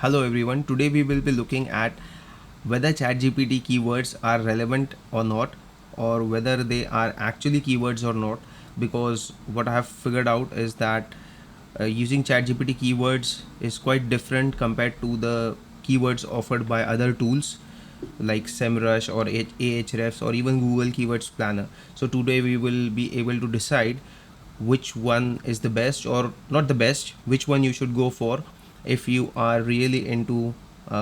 Hello everyone, today we will be looking at whether ChatGPT keywords are relevant or not, or whether they are actually keywords or not, because what I have figured out is that using ChatGPT keywords is quite different compared to the keywords offered by other tools like SEMrush or Ahrefs or even Google Keywords Planner. So today we will be able to decide which one is the best or not the best, which one you should go for if you are really into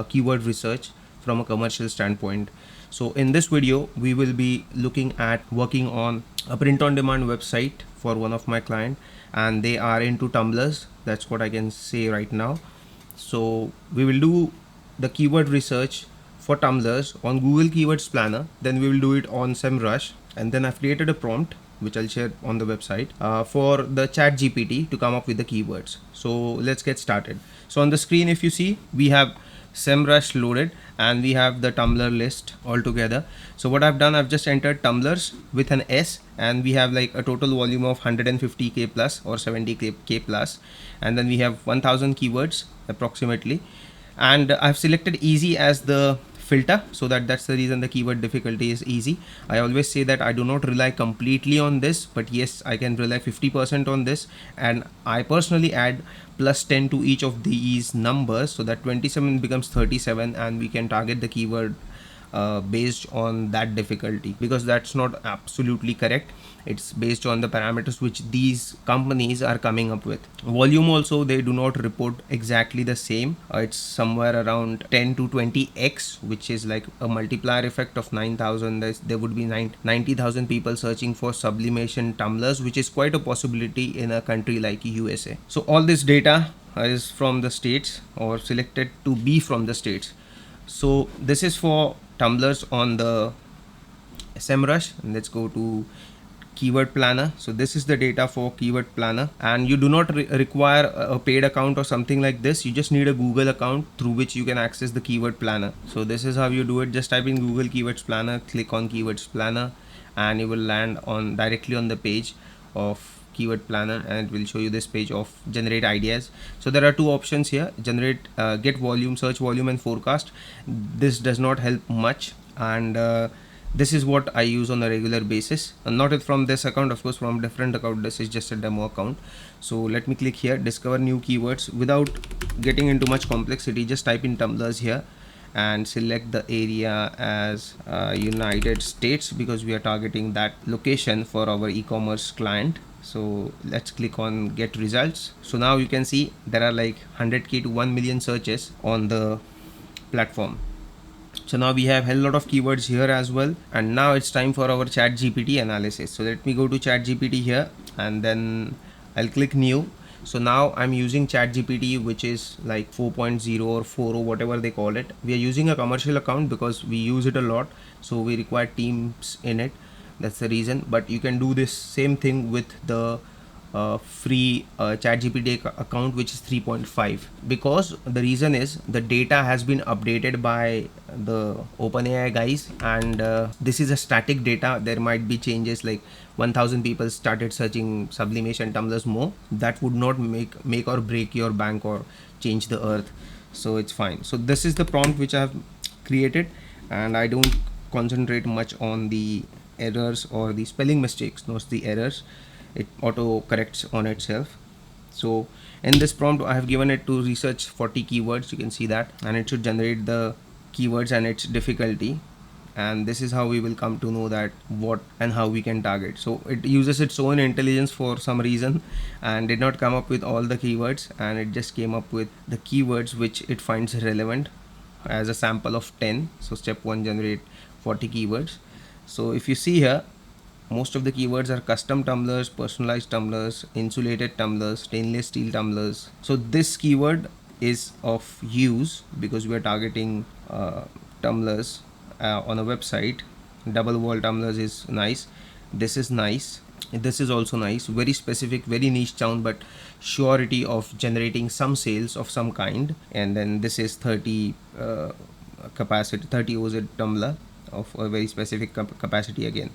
keyword research from a commercial standpoint. So in this video we will be looking at working on a print on demand website for one of my client, and they are into tumblers. That's what I can say right now. So we will do the keyword research for tumblers on Google Keywords Planner, then we will do it on SEMrush, and then I've created a prompt which I'll share on the website for the ChatGPT to come up with the keywords. So let's get started. So on the screen, if you see, we have SEMrush loaded and we have the Tumblr list all together. So what I've done, I've just entered tumblers with an S, and we have like a total volume of 150k plus or 70k plus, and then we have 1000 keywords approximately, and I've selected easy as the filter, so that's the reason the keyword difficulty is easy. I always say that I do not rely completely on this, but yes, I can rely 50% on this, and I personally add plus 10 to each of these numbers so that 27 becomes 37, and we can target the keyword based on that difficulty, because that's not absolutely correct. It's based on the parameters which these companies are coming up with. Volume also, they do not report exactly the same. It's somewhere around 10 to 20x, which is like a multiplier effect of 9,000. There would be 90,000 people searching for sublimation tumblers, which is quite a possibility in a country like USA. So all this data is from the states, or selected to be from the states. So this is for tumblers on the SEMrush. Let's go to keyword planner. So this is the data for keyword planner, and you do not require a paid account or something like this. You just need a Google account through which you can access the keyword planner. So this is how you do it. Just type in Google Keywords Planner, click on Keywords Planner, and you will land on directly on the page of keyword planner, and it will show you this page of generate ideas. So there are two options here: generate, get volume, search volume, and forecast. This does not help much, and this is what I use on a regular basis, and not from this account, of course, from different account. This is just a demo account. So let me click here, discover new keywords. Without getting into much complexity, just type in tumblers here and select the area as United States, because we are targeting that location for our e-commerce client. So let's click on get results. So now you can see there are like 100k to 1 million searches on the platform. So now we have a lot of keywords here as well, and now it's time for our ChatGPT analysis. So let me go to ChatGPT here, and then I'll click new. So now I'm using ChatGPT, which is like 4.0 or 4, or whatever they call it. We are using a commercial account because we use it a lot, so we require teams in it. That's the reason. But you can do this same thing with the free ChatGPT account, which is 3.5, because the reason is the data has been updated by the OpenAI guys, and this is a static data. There might be changes, like 1000 people started searching sublimation tumblers more. That would not make or break your bank or change the earth, so it's fine. So this is the prompt which I have created, and I don't concentrate much on the errors or the spelling mistakes, not the errors. It auto corrects on itself. So in this prompt I have given it to research 40 keywords, you can see that, and it should generate the keywords and its difficulty, and this is how we will come to know that what and how we can target. So it uses its own intelligence for some reason and did not come up with all the keywords, and it just came up with the keywords which it finds relevant as a sample of 10. So step 1, generate 40 keywords. So if you see here, most of the keywords are custom tumblers, personalized tumblers, insulated tumblers, stainless steel tumblers. So this keyword is of use because we are targeting tumblers on a website. Double wall tumblers is nice. This is nice. This is also nice. Very specific, very niche sound, but surety of generating some sales of some kind. And then this is 30 capacity, 30 OZ tumbler. of a very specific capacity again.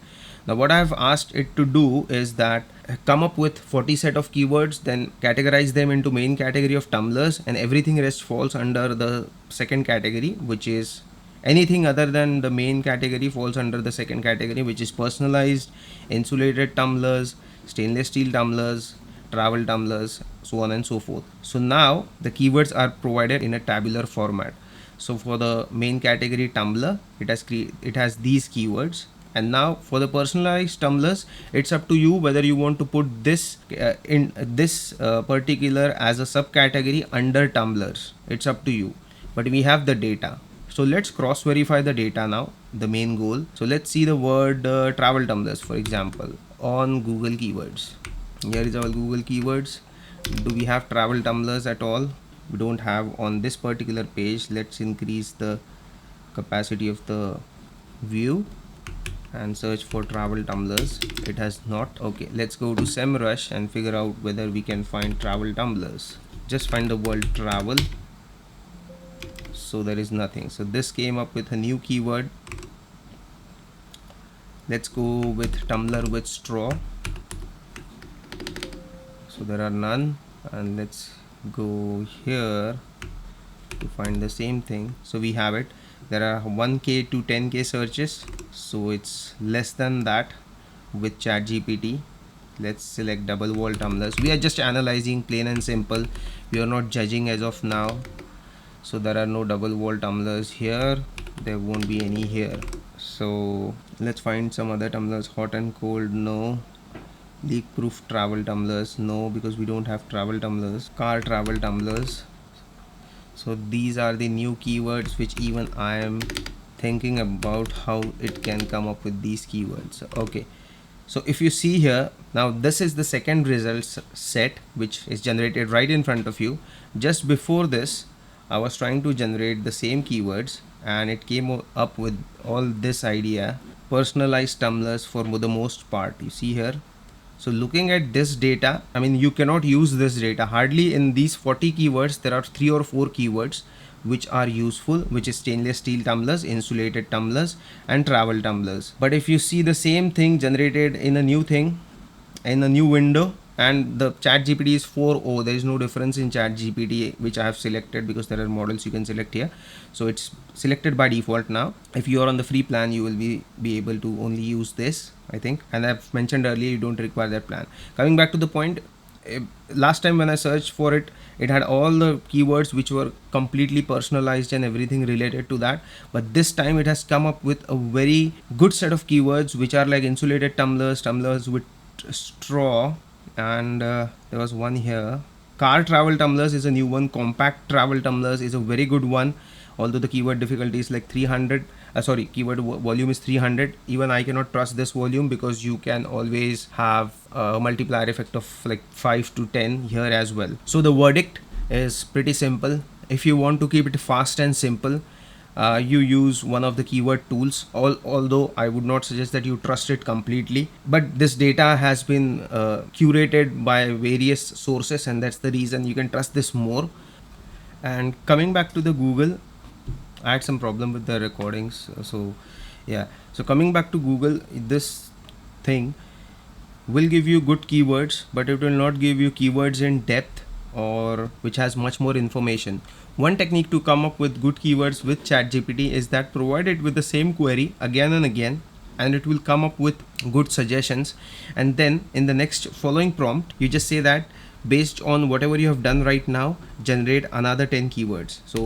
Now what I have asked it to do is that come up with 40 set of keywords, then categorize them into main category of tumblers, and everything rest falls under the second category, which is anything other than the main category falls under the second category, which is personalized, insulated tumblers, stainless steel tumblers, travel tumblers, so on and so forth. So now the keywords are provided in a tabular format. So for the main category tumbler, it has these keywords. And now for the personalized tumblers, it's up to you whether you want to put this in this particular as a subcategory under tumblers. It's up to you, but we have the data. So let's cross verify the data now, the main goal. So let's see the word travel tumblers, for example, on Google keywords. Here is our Google keywords. Do we have travel tumblers at all? We don't have on this particular page. Let's increase the capacity of the view and search for travel tumblers. It has not. Okay, let's go to SEMrush and figure out whether we can find travel tumblers. Just find the word travel. So there is nothing. So this came up with a new keyword. Let's go with tumbler with straw. So there are none. And let's go here to find the same thing. So we have it. There are 1k to 10k searches, so it's less than that with ChatGPT. Let's select double wall tumblers. We are just analyzing, plain and simple. We are not judging as of now. So there are no double wall tumblers here. There won't be any here. So let's find some other tumblers. Hot and cold, no. Leak proof travel tumblers, no, because we don't have travel tumblers. Car travel tumblers. So these are the new keywords which even I am thinking about how it can come up with these keywords. Okay, so if you see here, now this is the second results set which is generated right in front of you. Just before this, I was trying to generate the same keywords and it came up with all this idea, personalized tumblers for the most part. You see here. So looking at this data, I mean, you cannot use this data. Hardly in these 40 keywords, there are 3 or 4 keywords which are useful, which is stainless steel tumblers, insulated tumblers, and travel tumblers. But if you see the same thing generated in a new thing, in a new window, and the ChatGPT is 4.0, there is no difference in ChatGPT which I have selected because there are models you can select here. So it's selected by default now. If you are on the free plan, you will be able to only use this, I think, and I've mentioned earlier you don't require that plan. Coming back to the point, last time when I searched for it, it had all the keywords which were completely personalized and everything related to that, but this time it has come up with a very good set of keywords which are like insulated tumblers, tumblers with straw, and there was one here. Car travel tumblers is a new one. Compact travel tumblers is a very good one, although the keyword difficulty is like 300. Keyword volume is 300. Even I cannot trust this volume because you can always have a multiplier effect of like 5 to 10 here as well. So the verdict is pretty simple. If you want to keep it fast and simple, you use one of the keyword tools, although I would not suggest that you trust it completely, but this data has been curated by various sources, and that's the reason you can trust this more. And coming back to the Google, I had some problem with the recordings, so yeah, so coming back to Google, this thing will give you good keywords, but it will not give you keywords in depth or which has much more information. One technique to come up with good keywords with ChatGPT is that provide it with the same query again and again, and it will come up with good suggestions. And then in the next following prompt, you just say that based on whatever you have done right now, generate another 10 keywords. So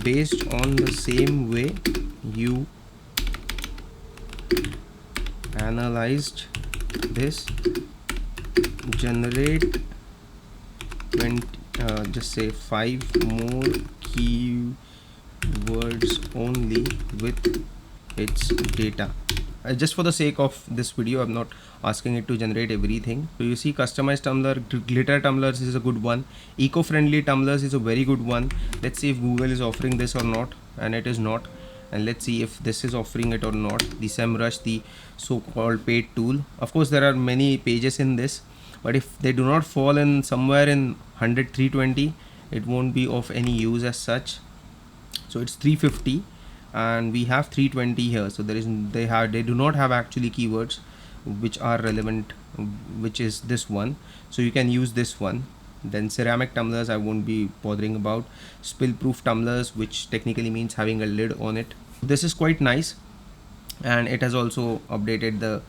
based on the same way you analyzed this, generate 20, just say 5 more keywords only with its data. Just for the sake of this video, I'm not asking it to generate everything. So you see, customized tumbler, glitter tumblers is a good one. Eco-friendly tumblers is a very good one. Let's see if Google is offering this or not, and it is not. And let's see if this is offering it or not. The SEMrush, the so-called paid tool. Of course, there are many pages in this, but if they do not fall in somewhere in 100, 320, it won't be of any use as such. So it's 350. and we have 320 here. So they do not have actually keywords which are relevant, which is this one. So you can use this one. Then ceramic tumblers I won't be bothering about. Spill proof tumblers, which technically means having a lid on it. This is quite nice, and it has also updated the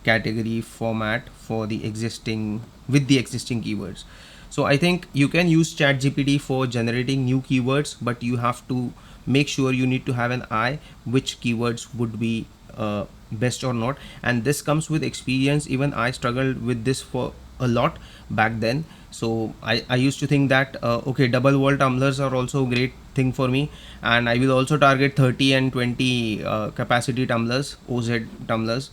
category format for the existing with the existing keywords. So I think you can use ChatGPT for generating new keywords, but you have to make sure you need to have an eye which keywords would be best or not, and this comes with experience. Even I struggled with this for a lot back then. So I used to think that okay, double wall tumblers are also a great thing for me, and I will also target 30 and 20 capacity tumblers, OZ tumblers.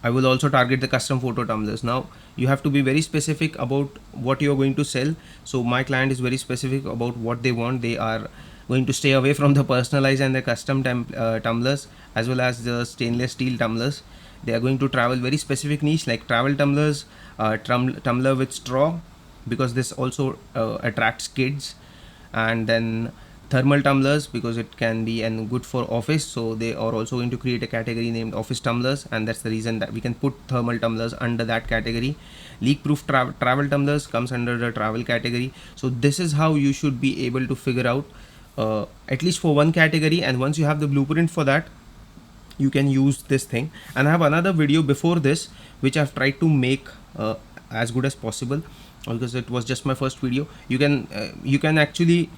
I will also target the custom photo tumblers. Now you have to be very specific about what you're going to sell. So my client is very specific about what they want. They are going to stay away from the personalized and the custom tumblers, as well as the stainless steel tumblers. They are going to travel very specific niche like travel tumblers, tumbler with straw, because this also attracts kids, and then thermal tumblers because it can be and good for office. So they are also going to create a category named office tumblers, and that's the reason that we can put thermal tumblers under that category. Leak proof travel tumblers comes under the travel category. So this is how you should be able to figure out at least for one category, and once you have the blueprint for that, you can use this thing. And I have another video before this which I've tried to make as good as possible, because it was just my first video. You can actually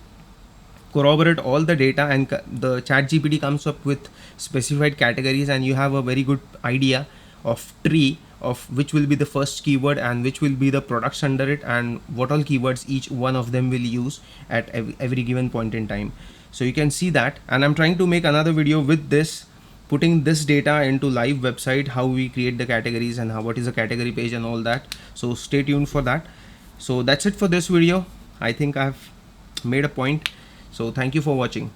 corroborate all the data, and the ChatGPT comes up with specified categories, and you have a very good idea of tree of which will be the first keyword and which will be the products under it, and what all keywords each one of them will use at every given point in time. So you can see that, and I'm trying to make another video with this, putting this data into live website, how we create the categories and what is a category page and all that. So stay tuned for that. So that's it for this video. I think I've made a point. So thank you for watching.